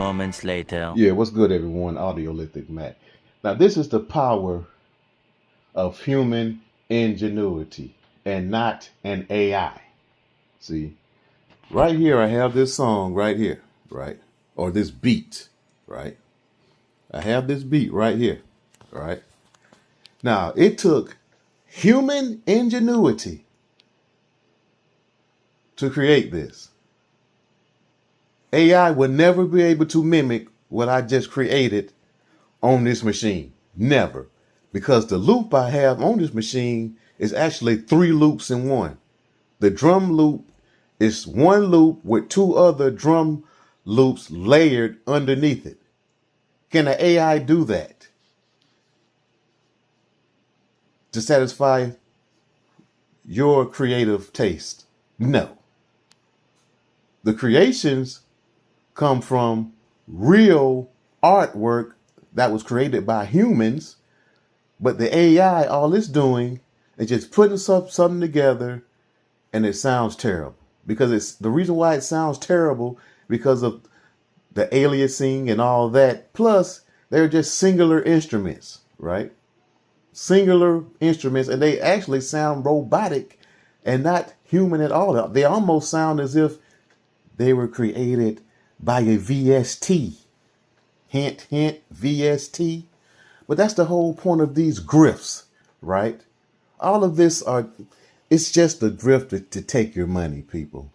moments later. Yeah, what's good, everyone? Audiolithic Mac. Now, this is the power of human ingenuity and not an AI. See, right here, I have this song right here, right? Or this beat, right? I have this beat right here, right? Now, it took human ingenuity to create this. AI would never be able to mimic what I just created on this machine. Never. Because the loop I have on this machine is actually 3 loops in one. The drum loop is one loop with 2 other drum loops layered underneath it. Can an AI do that to satisfy your creative taste? No. The creations come from real artwork that was created by humans, but the AI, all it's doing is just putting something together, and it sounds terrible. Because it's the reason why it sounds terrible because of the aliasing and all that. Plus, they're just singular instruments, right? Singular instruments, and they actually sound robotic and not human at all. They almost sound as if they were created by a VST. Hint, hint, VST. But that's the whole point of these grifts, right? All of this it's just a grift to take your money, people.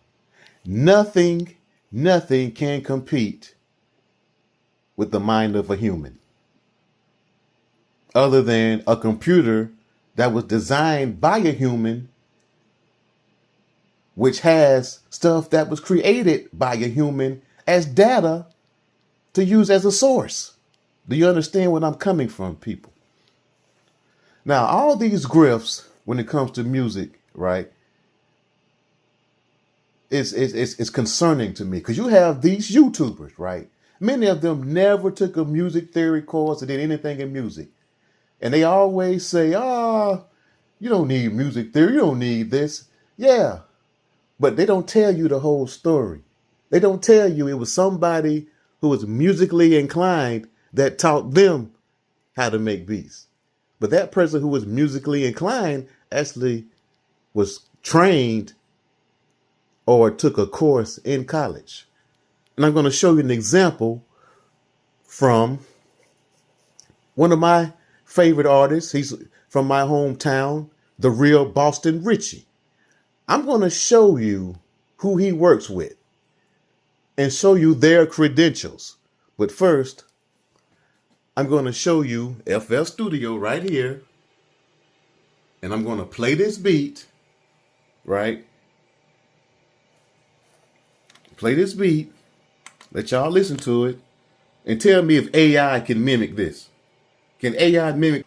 Nothing can compete with the mind of a human other than a computer that was designed by a human, which has stuff that was created by a human as data to use as a source. Do you understand where I'm coming from, people? Now, all these grifts, when it comes to music, right, it's concerning to me because you have these YouTubers, right? Many of them never took a music theory course or did anything in music. And they always say, you don't need music theory. You don't need this. Yeah. But they don't tell you the whole story. They don't tell you it was somebody who was musically inclined that taught them how to make beats. But that person who was musically inclined actually was trained or took a course in college. And I'm going to show you an example from one of my favorite artists. He's from my hometown, the real Boston Richie. I'm going to show you who he works with and show you their credentials. But first, I'm going to show you FL Studio right here. And I'm going to play this beat, right? Play this beat. Let y'all listen to it. And tell me if AI can mimic this. Can AI mimic?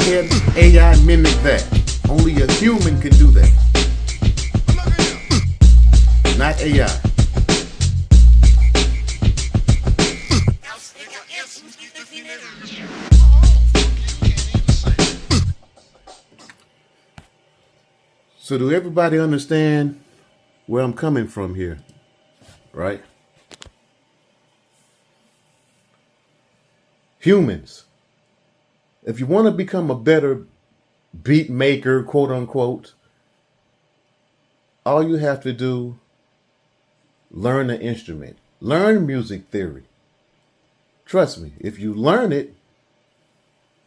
Can AI mimic that? Only a human can do that. Not AI. So do everybody understand where I'm coming from here? Right? Humans. If you want to become a better beat maker, quote unquote, all you have to do, learn an instrument, learn music theory. Trust me, if you learn it,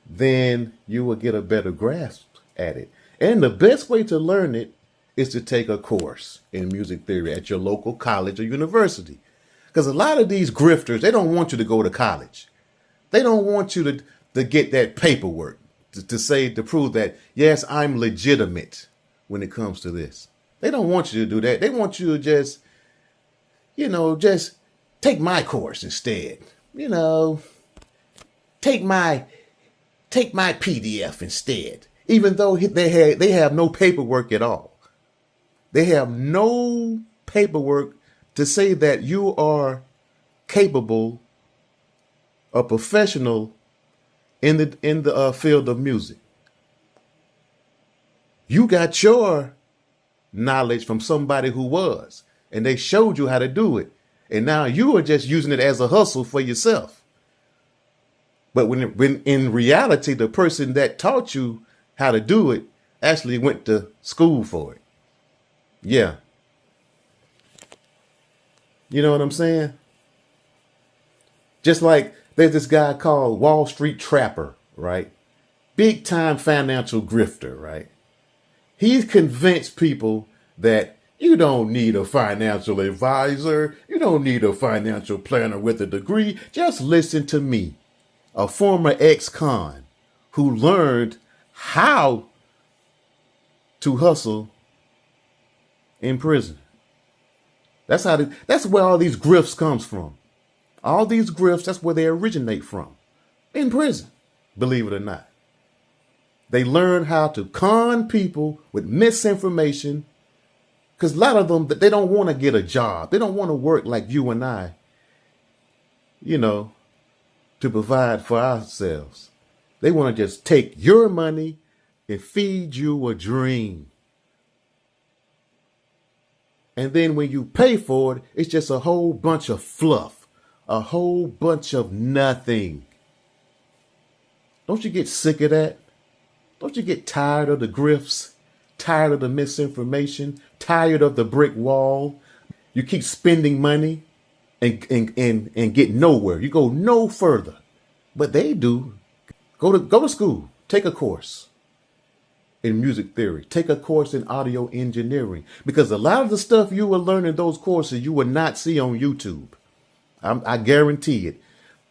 then you will get a better grasp at it. And the best way to learn it is to take a course in music theory at your local college or university. Because a lot of these grifters, they don't want you to go to college. They don't want you to get that paperwork to prove that, yes, I'm legitimate when it comes to this. They don't want you to do that. They want you to just take my course instead. you know, take my PDF instead. Even though they have no paperwork at all. They have no paperwork to say that you are capable, a professional in the field of music. You got your knowledge from somebody who was, and they showed you how to do it, and now you are just using it as a hustle for yourself. But when in reality, the person that taught you how to do it actually went to school for it. Yeah. You know what I'm saying? Just like there's this guy called Wall Street Trapper, right? Big time financial grifter, right? He's convinced people that you don't need a financial advisor. You don't need a financial planner with a degree. Just listen to me, a former ex-con who learned how to hustle in prison. That's where all these grifts comes from. All these grifts, that's where they originate from. In prison, believe it or not. They learn how to con people with misinformation, because a lot of them, they don't want to get a job. They don't want to work like you and I, to provide for ourselves. They want to just take your money and feed you a dream. And then when you pay for it, it's just a whole bunch of fluff, a whole bunch of nothing. Don't you get sick of that? Don't you get tired of the grifts, tired of the misinformation, tired of the brick wall? You keep spending money and get nowhere. You go no further. But they do. Go to school, take a course in music theory, take a course in audio engineering, because a lot of the stuff you will learn in those courses you will not see on YouTube. I guarantee it.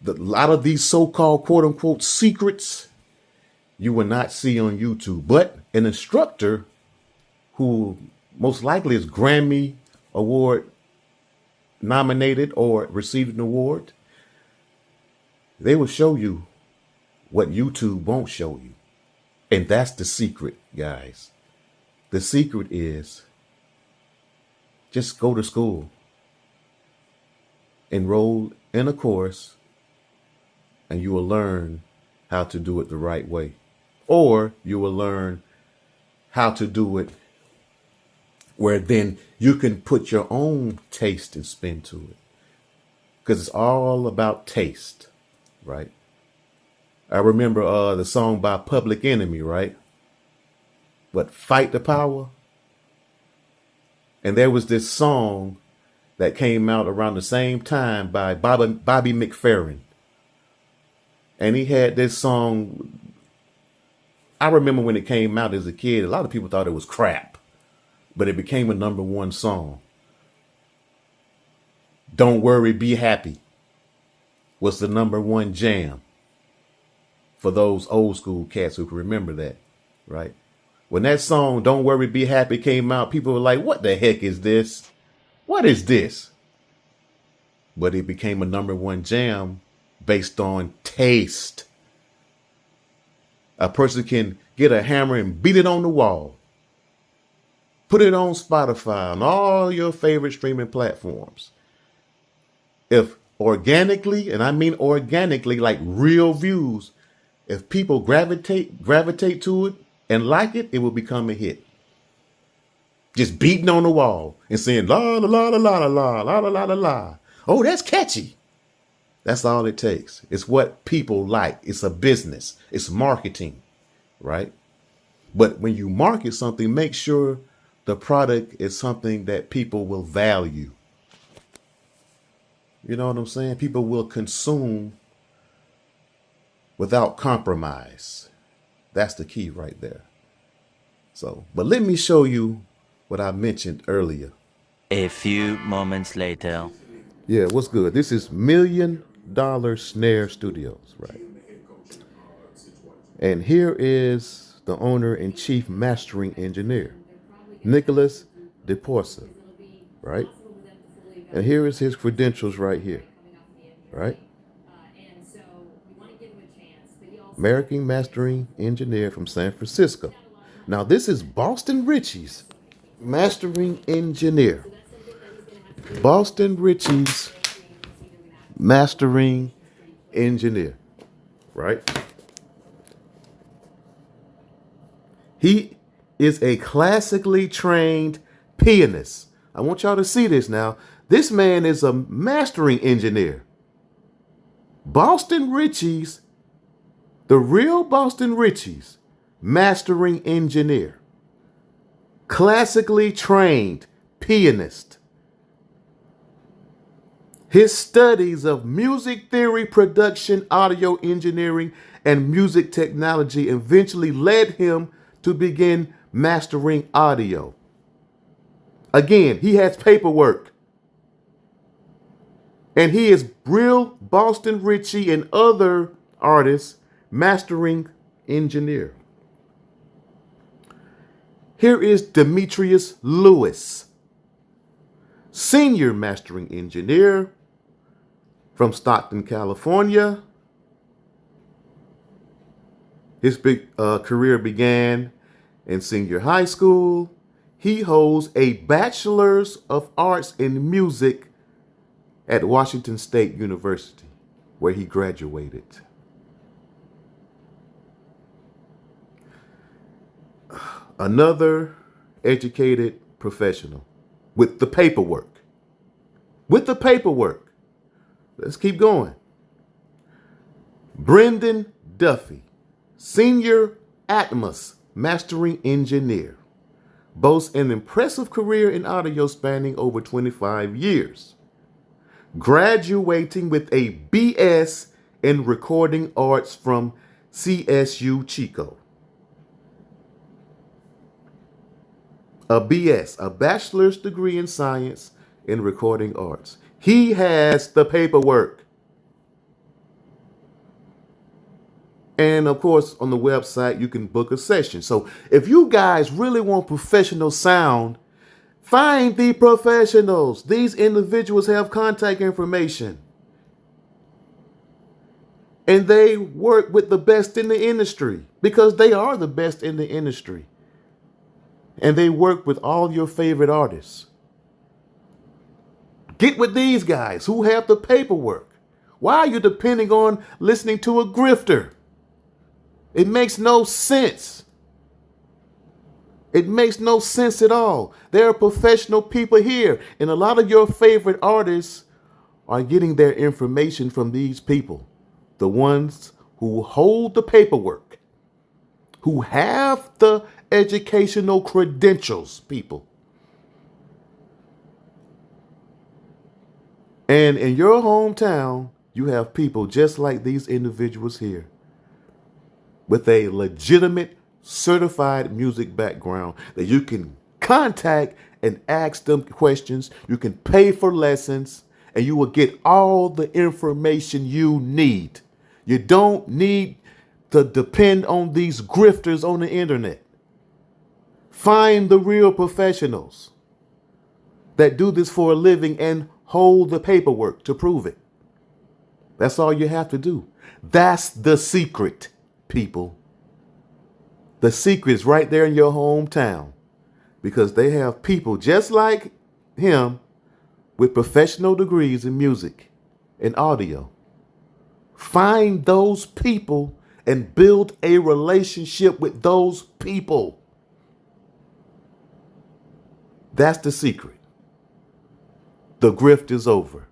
A lot of these so-called quote unquote secrets you will not see on YouTube. But an instructor who most likely is Grammy Award nominated or received an award, they will show you what YouTube won't show you. And that's the secret, guys. The secret is just go to school, enroll in a course, and you will learn how to do it the right way. Or you will learn how to do it where then you can put your own taste and spin to it. Because it's all about taste, right? I remember the song by Public Enemy, right? But Fight the Power. And there was this song that came out around the same time by Bobby McFerrin. And he had this song. I remember when it came out as a kid, a lot of people thought it was crap, but it became a #1 song. Don't Worry, Be Happy was the #1 jam for those old school cats who can remember that, right? When that song, Don't Worry, Be Happy, came out, people were like, what the heck is this? What is this? But it became a #1 jam based on taste. A person can get a hammer and beat it on the wall. Put it on Spotify, on all your favorite streaming platforms. If organically, and I mean organically, like real views, if people gravitate to it and like it, it will become a hit. Just beating on the wall and saying la la la la la la la la la la la. Oh, that's catchy. That's all it takes. It's what people like. It's a business. It's marketing, right? But when you market something, make sure the product is something that people will value. You know what I'm saying? People will consume without compromise. That's the key right there. So, but let me show you what I mentioned earlier. A few moments later. Yeah, what's good? This is $1 Million Snare Studios, right? And here is the owner and chief mastering engineer, Nicholas DePorsa, right? And here is his credentials right here, right? American mastering engineer from San Francisco. Now, this is Boston Richie's mastering engineer. Boston Richie's mastering engineer, right? He is a classically trained pianist. I want y'all to see this now. This man is a mastering engineer. Boston Richie's, the real Boston Richie's mastering engineer. Classically trained pianist. His studies of music theory, production, audio engineering, and music technology eventually led him to begin mastering audio. Again, he has paperwork. And he is real Boston Richie and other artists mastering engineer. Here is Demetrius Lewis, senior mastering engineer from Stockton, California. His career began in senior high school. He holds a bachelor's of arts in music at Washington State University, where he graduated. Another educated professional with the paperwork. With the paperwork. Let's keep going. Brendan Duffy, senior Atmos mastering engineer, boasts an impressive career in audio spanning over 25 years, graduating with a BS in recording arts from CSU Chico. A BS, a bachelor's degree in science in recording arts. He has the paperwork. And of course, on the website, you can book a session. So if you guys really want professional sound, find the professionals. These individuals have contact information. And they work with the best in the industry because they are the best in the industry. And they work with all your favorite artists. Get with these guys who have the paperwork. Why are you depending on listening to a grifter? It makes no sense. It makes no sense at all. There are professional people here, and a lot of your favorite artists are getting their information from these people. The ones who hold the paperwork, who have the educational credentials, people. And in your hometown, you have people just like these individuals here with a legitimate certified music background that you can contact and ask them questions. You can pay for lessons and you will get all the information you need. You don't need to depend on these grifters on the internet. Find the real professionals that do this for a living and hold the paperwork to prove it. That's all you have to do. That's the secret, people. The secret is right there in your hometown because they have people just like him with professional degrees in music and audio. Find those people and build a relationship with those people. That's the secret. The grift is over.